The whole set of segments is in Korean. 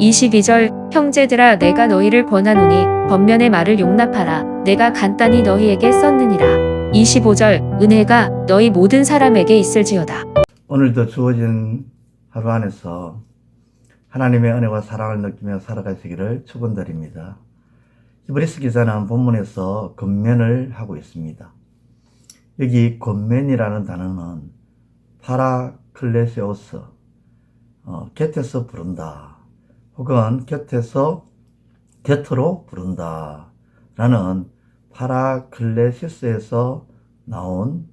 22절 형제들아 내가 너희를 권하노니 번면의 말을 용납하라. 내가 간단히 너희에게 썼느니라. 25절 은혜가 너희 모든 사람에게 있을지어다. 오늘도 주어진 하루 안에서 하나님의 은혜와 사랑을 느끼며 살아가시기를 축원드립니다. 히브리서 기자는 본문에서 권면을 하고 있습니다. 여기 권면이라는 단어는 파라클레시오스, 곁에서 부른다, 혹은 곁으로 부른다 라는 파라클레시스에서 나온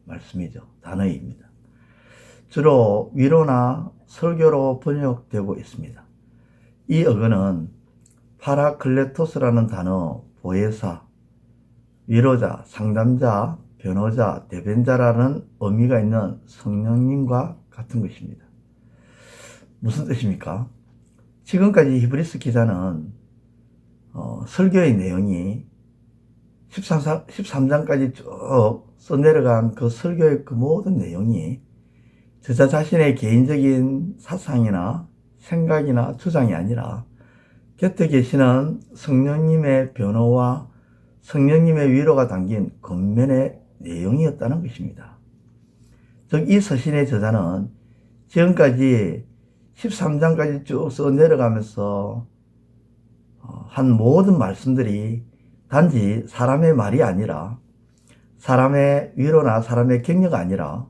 말씀이죠. 단어입니다. 주로 위로나 설교로 번역되고 있습니다. 이 어근은 파라클레토스라는 단어, 보혜사, 위로자, 상담자, 변호자, 대변자라는 의미가 있는 성령님과 같은 것입니다. 무슨 뜻입니까? 지금까지 히브리서 기자는 설교의 내용이 13장까지 쭉 써내려간 그 설교의 그 모든 내용이 저자 자신의 개인적인 사상이나 생각이나 주장이 아니라 곁에 계시는 성령님의 변호와 성령님의 위로가 담긴 권면의 내용이었다는 것입니다. 즉, 이 서신의 저자는 지금까지 13장까지 쭉 써 내려가면서 한 모든 말씀들이 단지 사람의 말이 아니라, 사람의 위로나 사람의 격려가 아니라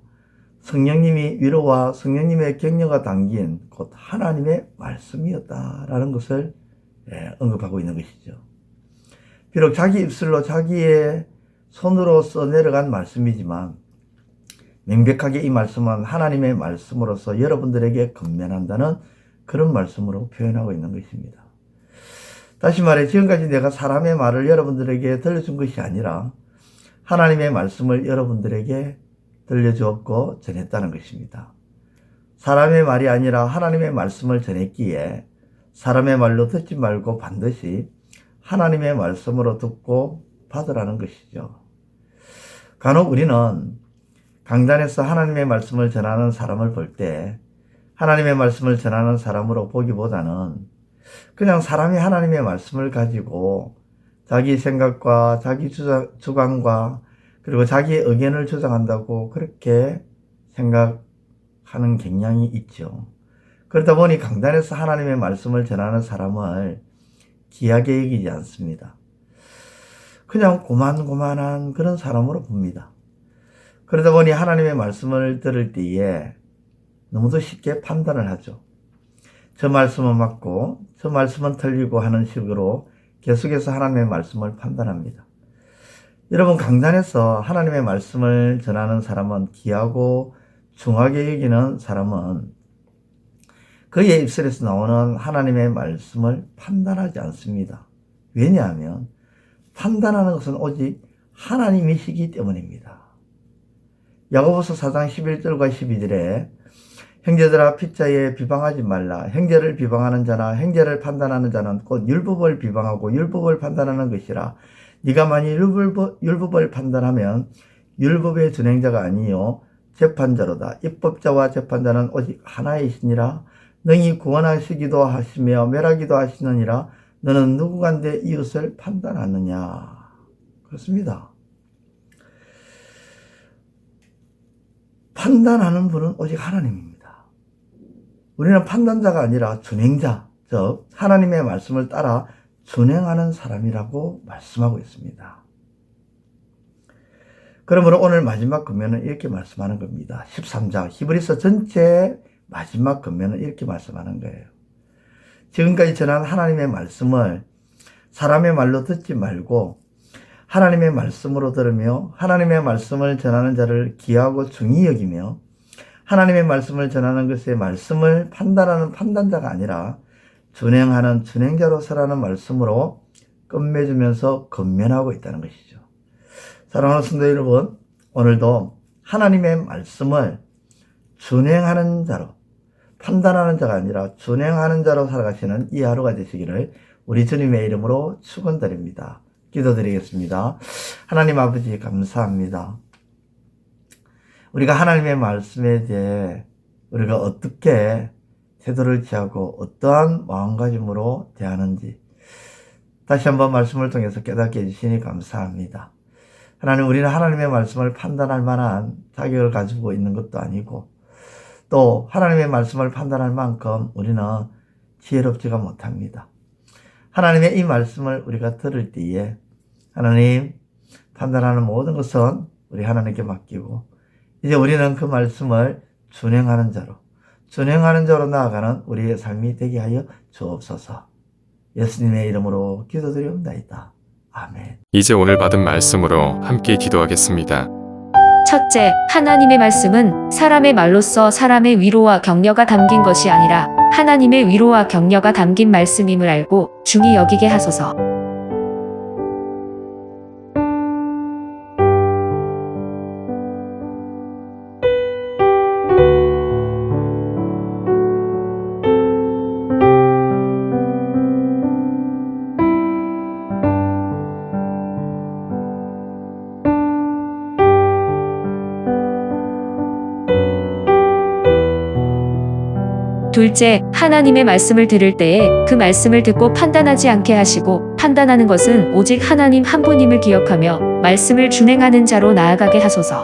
성령님이 위로와 성령님의 격려가 담긴 곧 하나님의 말씀이었다라는 것을 언급하고 있는 것이죠. 비록 자기 입술로 자기의 손으로 써내려간 말씀이지만 명백하게 이 말씀은 하나님의 말씀으로서 여러분들에게 권면한다는 그런 말씀으로 표현하고 있는 것입니다. 다시 말해, 지금까지 내가 사람의 말을 여러분들에게 들려준 것이 아니라 하나님의 말씀을 여러분들에게 들려주었고 전했다는 것입니다. 사람의 말이 아니라 하나님의 말씀을 전했기에 사람의 말로 듣지 말고 반드시 하나님의 말씀으로 듣고 받으라는 것이죠. 간혹 우리는 강단에서 하나님의 말씀을 전하는 사람을 볼 때 하나님의 말씀을 전하는 사람으로 보기보다는 그냥 사람이 하나님의 말씀을 가지고 자기 생각과 자기 주관과 그리고 자기의 의견을 주장한다고 그렇게 생각하는 경향이 있죠. 그러다 보니 강단에서 하나님의 말씀을 전하는 사람을 귀하게 여기지 않습니다. 그냥 고만고만한 그런 사람으로 봅니다. 그러다 보니 하나님의 말씀을 들을 때에 너무도 쉽게 판단을 하죠. 저 말씀은 맞고 저 말씀은 틀리고 하는 식으로 계속해서 하나님의 말씀을 판단합니다. 여러분, 강단에서 하나님의 말씀을 전하는 사람은 귀하고 중하게 여기는 사람은 그의 입술에서 나오는 하나님의 말씀을 판단하지 않습니다. 왜냐하면 판단하는 것은 오직 하나님이시기 때문입니다. 야고보서 4장 11절과 12절에 형제들아 피자에 비방하지 말라. 형제를 비방하는 자나 형제를 판단하는 자는 곧 율법을 비방하고 율법을 판단하는 것이라. 네가 만일 율법을 판단하면 율법의 준행자가 아니요 재판자로다. 입법자와 재판자는 오직 하나이시니라. 능히 구원하시기도 하시며 멸하기도 하시느니라. 너는 누구간데 이웃을 판단하느냐. 그렇습니다. 판단하는 분은 오직 하나님입니다. 우리는 판단자가 아니라 준행자, 즉 하나님의 말씀을 따라 준행하는 사람이라고 말씀하고 있습니다. 그러므로 오늘 마지막 권면은 이렇게 말씀하는 겁니다. 13장 히브리서 전체의 마지막 권면은 이렇게 말씀하는 거예요. 지금까지 전한 하나님의 말씀을 사람의 말로 듣지 말고 하나님의 말씀으로 들으며 하나님의 말씀을 전하는 자를 귀하고 중히 여기며 하나님의 말씀을 전하는 것의 말씀을 판단하는 판단자가 아니라 준행하는 준행자로서라는 말씀으로 끝맺으면서 권면하고 있다는 것이죠. 사랑하는 성도 여러분, 오늘도 하나님의 말씀을 준행하는 자로, 판단하는 자가 아니라 준행하는 자로 살아가시는 이 하루가 되시기를 우리 주님의 이름으로 축원드립니다. 기도드리겠습니다. 하나님 아버지, 감사합니다. 우리가 하나님의 말씀에 대해 우리가 어떻게 태도를 취하고 어떠한 마음가짐으로 대하는지 다시 한번 말씀을 통해서 깨닫게 해주시니 감사합니다. 하나님, 우리는 하나님의 말씀을 판단할 만한 자격을 가지고 있는 것도 아니고 또 하나님의 말씀을 판단할 만큼 우리는 지혜롭지가 못합니다. 하나님의 이 말씀을 우리가 들을 때에 하나님, 판단하는 모든 것은 우리 하나님께 맡기고 이제 우리는 그 말씀을 준행하는 자로 나아가는 우리의 삶이 되게 하여 주옵소서. 예수님의 이름으로 기도드리옵나이다. 아멘. 이제 오늘 받은 말씀으로 함께 기도하겠습니다. 첫째, 하나님의 말씀은 사람의 말로써 사람의 위로와 격려가 담긴 것이 아니라 하나님의 위로와 격려가 담긴 말씀임을 알고 중히 여기게 하소서. 둘째, 하나님의 말씀을 들을 때에 그 말씀을 듣고 판단하지 않게 하시고 판단하는 것은 오직 하나님 한 분임을 기억하며 말씀을 준행하는 자로 나아가게 하소서.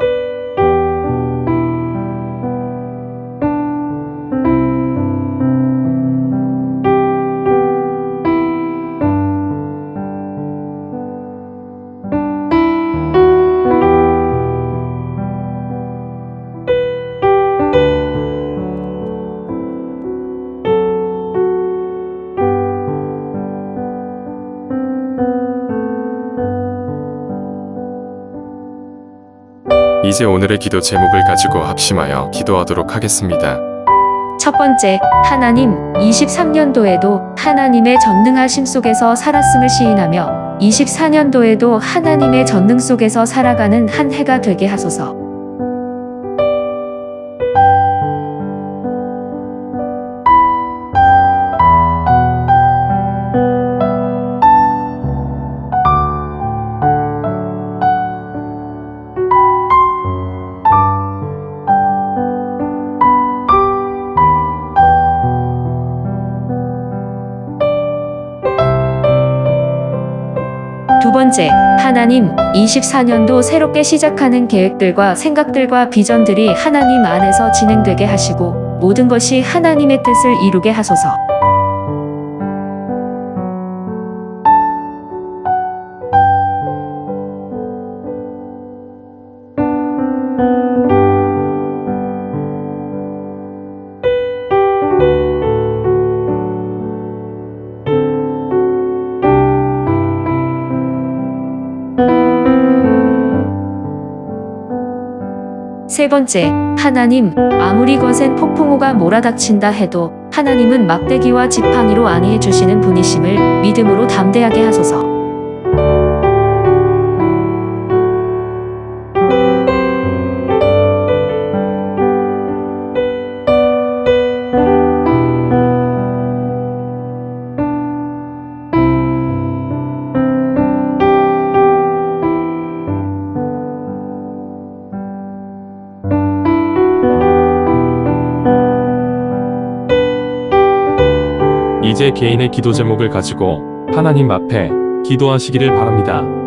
이제 오늘의 기도 제목을 가지고 합심하여 기도하도록 하겠습니다. 첫 번째, 하나님, 23년도에도 하나님의 전능하심 속에서 살았음을 시인하며 24년도에도 하나님의 전능 속에서 살아가는 한 해가 되게 하소서. 두 번째, 하나님, 24년도 새롭게 시작하는 계획들과 생각들과 비전들이 하나님 안에서 진행되게 하시고 모든 것이 하나님의 뜻을 이루게 하소서. 세 번째, 하나님, 아무리 거센 폭풍우가 몰아닥친다 해도 하나님은 막대기와 지팡이로 안위해 주시는 분이심을 믿음으로 담대하게 하소서. 이제 개인의 기도 제목을 가지고 하나님 앞에 기도하시기를 바랍니다.